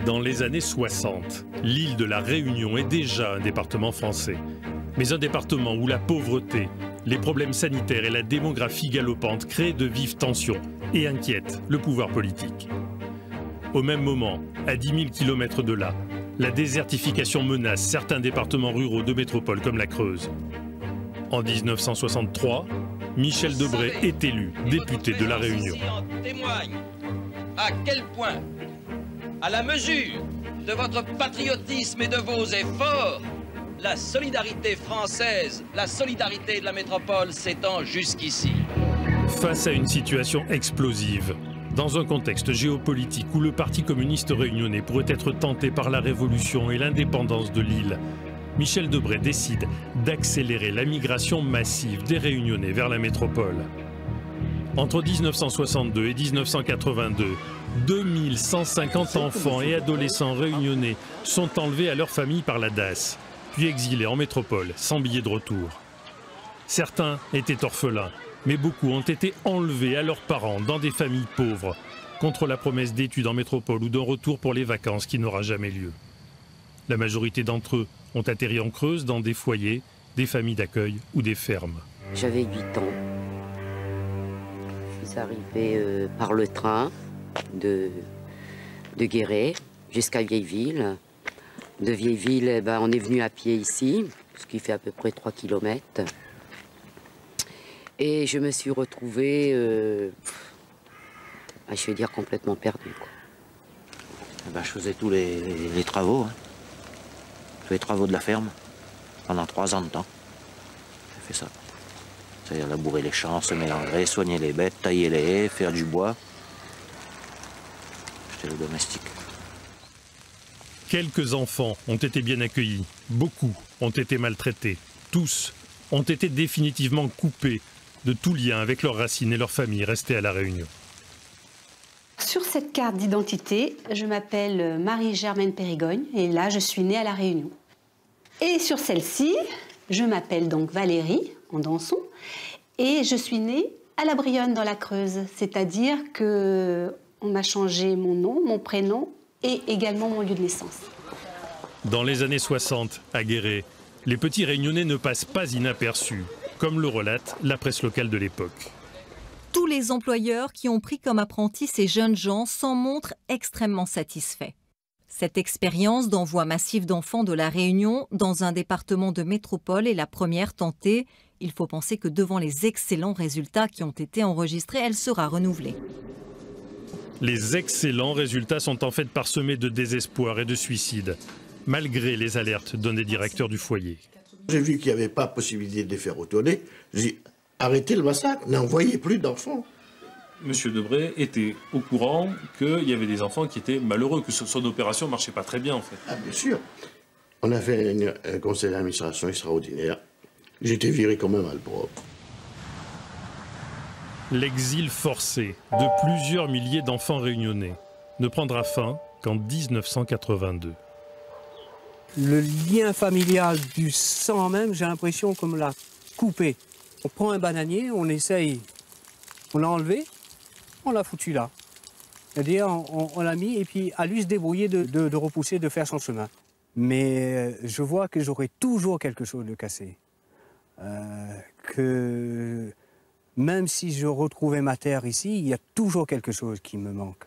Dans les années 60, l'île de la Réunion est déjà un département français. Mais un département où la pauvreté, les problèmes sanitaires et la démographie galopante créent de vives tensions et inquiètent le pouvoir politique. Au même moment, à 10 000 km de là, la désertification menace certains départements ruraux de métropole comme la Creuse. En 1963, Michel Debré est élu député de la Réunion. Témoigne à quel point, à la mesure de votre patriotisme et de vos efforts, la solidarité française, la solidarité de la métropole s'étend jusqu'ici. Face à une situation explosive, dans un contexte géopolitique où le Parti communiste réunionnais pourrait être tenté par la révolution et l'indépendance de l'île, Michel Debré décide d'accélérer la migration massive des Réunionnais vers la métropole. Entre 1962 et 1982, 2150 enfants et adolescents réunionnais sont enlevés à leur famille par la DAS, puis exilés en métropole sans billet de retour. Certains étaient orphelins, mais beaucoup ont été enlevés à leurs parents dans des familles pauvres, contre la promesse d'études en métropole ou d'un retour pour les vacances qui n'aura jamais lieu. La majorité d'entre eux ont atterri en Creuse dans des foyers, des familles d'accueil ou des fermes. J'avais 8 ans. Je suis arrivée par le train de Guéret jusqu'à Vieilleville. De Vieilleville, on est venu à pied ici, ce qui fait à peu près 3 km. Et je me suis retrouvée, je vais dire, complètement perdue, quoi. Je faisais tous les travaux, hein. Tous les travaux de la ferme, pendant 3 ans de temps. J'ai fait ça. C'est-à-dire labourer les champs, semer l'engrais, soigner les bêtes, tailler les haies, faire du bois. J'étais le domestique. Quelques enfants ont été bien accueillis, beaucoup ont été maltraités, tous ont été définitivement coupés de tout lien avec leurs racines et leurs familles restées à La Réunion. Sur cette carte d'identité, je m'appelle Marie-Germaine Périgogne et là, je suis née à La Réunion. Et sur celle-ci, je m'appelle donc Valérie, en Danson, et je suis née à La Brionne, dans la Creuse. C'est-à-dire qu'on m'a changé mon nom, mon prénom et également mon lieu de naissance. Dans les années 60, à Guéret, les petits Réunionnais ne passent pas inaperçus, comme le relate la presse locale de l'époque. Tous les employeurs qui ont pris comme apprentis ces jeunes gens s'en montrent extrêmement satisfaits. Cette expérience d'envoi massif d'enfants de La Réunion dans un département de métropole est la première tentée. Il faut penser que devant les excellents résultats qui ont été enregistrés, elle sera renouvelée. Les excellents résultats sont en fait parsemés de désespoir et de suicide, malgré les alertes d'un des directeurs du foyer. J'ai vu qu'il n'y avait pas possibilité de les faire retourner. J'ai dit, arrêtez le massacre, n'envoyez plus d'enfants. Monsieur Debré était au courant qu'il y avait des enfants qui étaient malheureux, que son opération ne marchait pas très bien en fait. Ah bien sûr. On a fait un conseil d'administration extraordinaire. J'étais viré comme un malpropre. L'exil forcé de plusieurs milliers d'enfants réunionnais ne prendra fin qu'en 1982. Le lien familial du sang même, j'ai l'impression qu'on me l'a coupé. On prend un bananier, on essaye, on l'a enlevé, on l'a foutu là. C'est-à-dire on l'a mis et puis à lui se débrouiller de repousser, de faire son chemin. Mais je vois que j'aurai toujours quelque chose de cassé. Que même si je retrouvais ma terre ici, il y a toujours quelque chose qui me manque.